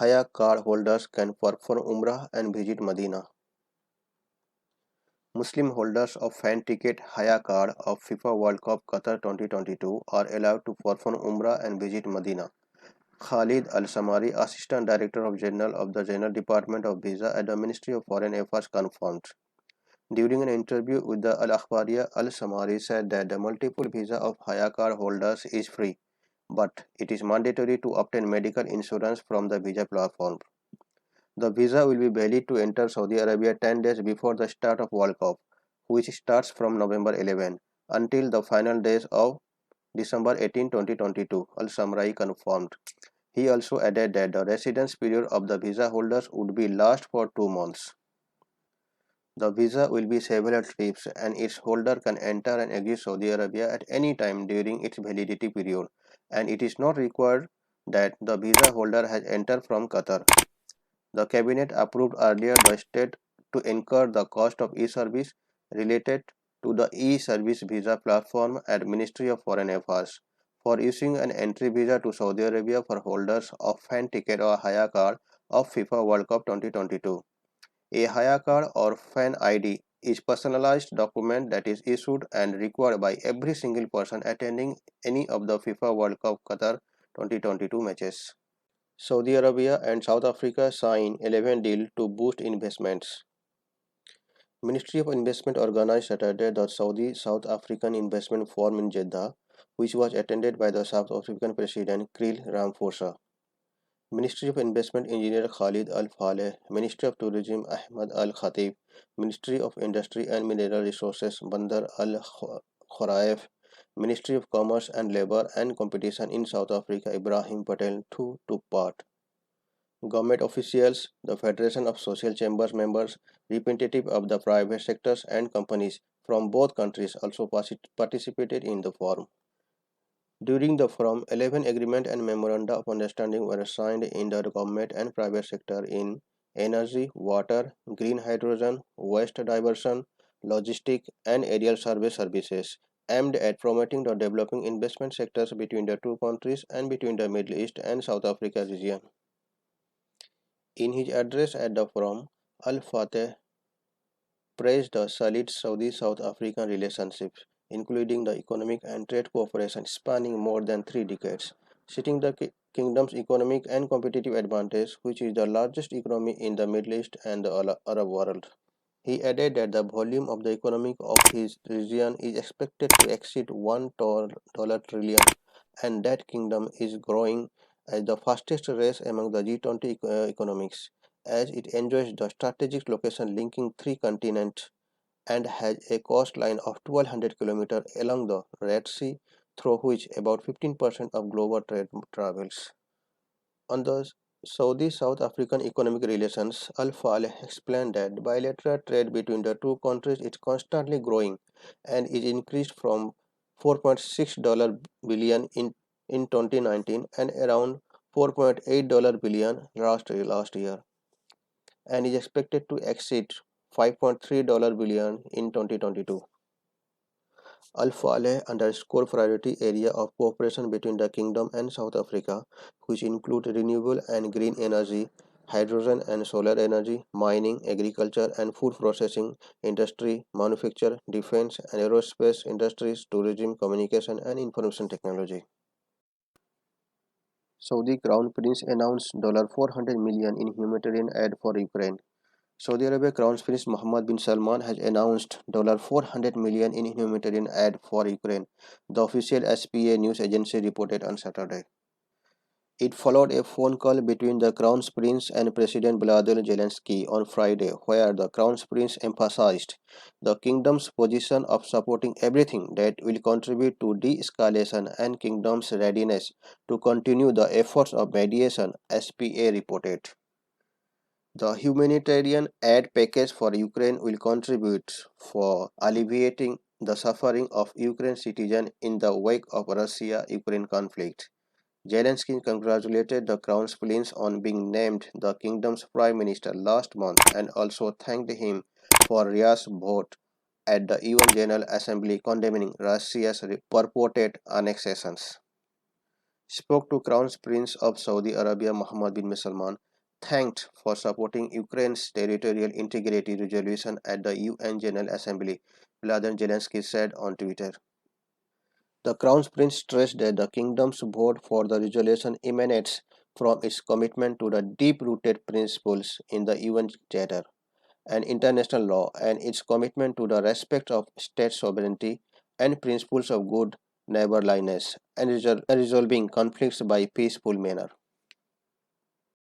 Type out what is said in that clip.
Hayya card holders can perform Umrah and visit Medina. Muslim holders of fan ticket Hayya card of FIFA World Cup Qatar 2022 are allowed to perform Umrah and visit Medina. Khalid Al-Samari, Assistant Director General of the General Department of Visa at the Ministry of Foreign Affairs, confirmed. During an interview with the Al-Akhbariya, Al-Samari said that the multiple visa of Hayya card holders is free, but it is mandatory to obtain medical insurance from the visa platform. The visa will be valid to enter Saudi Arabia 10 days before the start of World Cup, which starts from November 11, until the final days of December 18, 2022, Al-Samrai confirmed. He also added that the residence period of the visa holders would be last for 2 months. The visa will be several trips and its holder can enter and exit Saudi Arabia at any time during its validity period, and it is not required that the visa holder has entered from Qatar. The cabinet approved earlier the state to incur the cost of e-service related to the e-service visa platform at Ministry of Foreign Affairs for issuing an entry visa to Saudi Arabia for holders of fan ticket or Hayya card of FIFA World Cup 2022. A Hayya card or fan ID is personalized document that is issued and required by every single person attending any of the FIFA World Cup Qatar 2022 matches. Saudi Arabia and South Africa sign 11 deal to boost investments. Ministry of Investment organized Saturday the Saudi-South African Investment Forum in Jeddah, which was attended by the South African President Cyril Ramaphosa. Ministry of Investment Engineer Khalid Al-Faleh, Ministry of Tourism Ahmad Al-Khatib, Ministry of Industry and Mineral Resources Bandar Al-Khuraif, Ministry of Commerce and Labour and Competition in South Africa Ibrahim Patel too took part. Government officials, the Federation of Social Chambers members, representatives of the private sectors and companies from both countries also participated in the forum. During the forum, 11 agreement and memoranda of understanding were signed in the government and private sector in energy, water, green hydrogen, waste diversion, logistic and aerial survey services, aimed at promoting the developing investment sectors between the two countries and between the Middle East and South Africa region. In his address at the forum, Al-Fateh praised the solid Saudi-South African relationships, including the economic and trade cooperation spanning more than 3 decades, citing the kingdom's economic and competitive advantage, which is the largest economy in the Middle East and the Arab world. He added that the volume of the economy of his region is expected to exceed $1 trillion and that kingdom is growing as the fastest race among the G20 economics as it enjoys the strategic location linking 3 continents and has a coastline of 1200 km along the Red Sea through which about 15% of global trade travels. On the Saudi-South African economic relations, Al-Faleh explained that bilateral trade between the two countries is constantly growing and is increased from $4.6 billion in 2019 and around $4.8 billion last year and is expected to exceed $5.3 billion in 2022. Al-Faleh underscored priority area of cooperation between the Kingdom and South Africa, which include renewable and green energy, hydrogen and solar energy, mining, agriculture and food processing industry, manufacture, defense and aerospace industries, tourism, communication and information technology. Saudi Crown Prince announced $400 million in humanitarian aid for Ukraine. Saudi Arabia Crown Prince Mohammed bin Salman has announced $400 million in humanitarian aid for Ukraine, the official SPA news agency reported on Saturday. It followed a phone call between the Crown Prince and President Vladimir Zelensky on Friday, where the Crown Prince emphasized the kingdom's position of supporting everything that will contribute to de-escalation and kingdom's readiness to continue the efforts of mediation, SPA reported. The humanitarian aid package for Ukraine will contribute for alleviating the suffering of Ukraine citizens in the wake of Russia-Ukraine conflict. Zelensky congratulated the Crown Prince on being named the kingdom's prime minister last month and also thanked him for Riya's vote at the UN General Assembly condemning Russia's purported annexations. spoke to Crown Prince of Saudi Arabia Mohammed bin Salman, thanked for supporting Ukraine's territorial integrity resolution at the UN General Assembly, Vladimir Zelensky said on Twitter. The Crown Prince stressed that the kingdom's vote for the resolution emanates from its commitment to the deep-rooted principles in the UN Charter and international law and its commitment to the respect of state sovereignty and principles of good neighborliness and resolving conflicts by peaceful manner.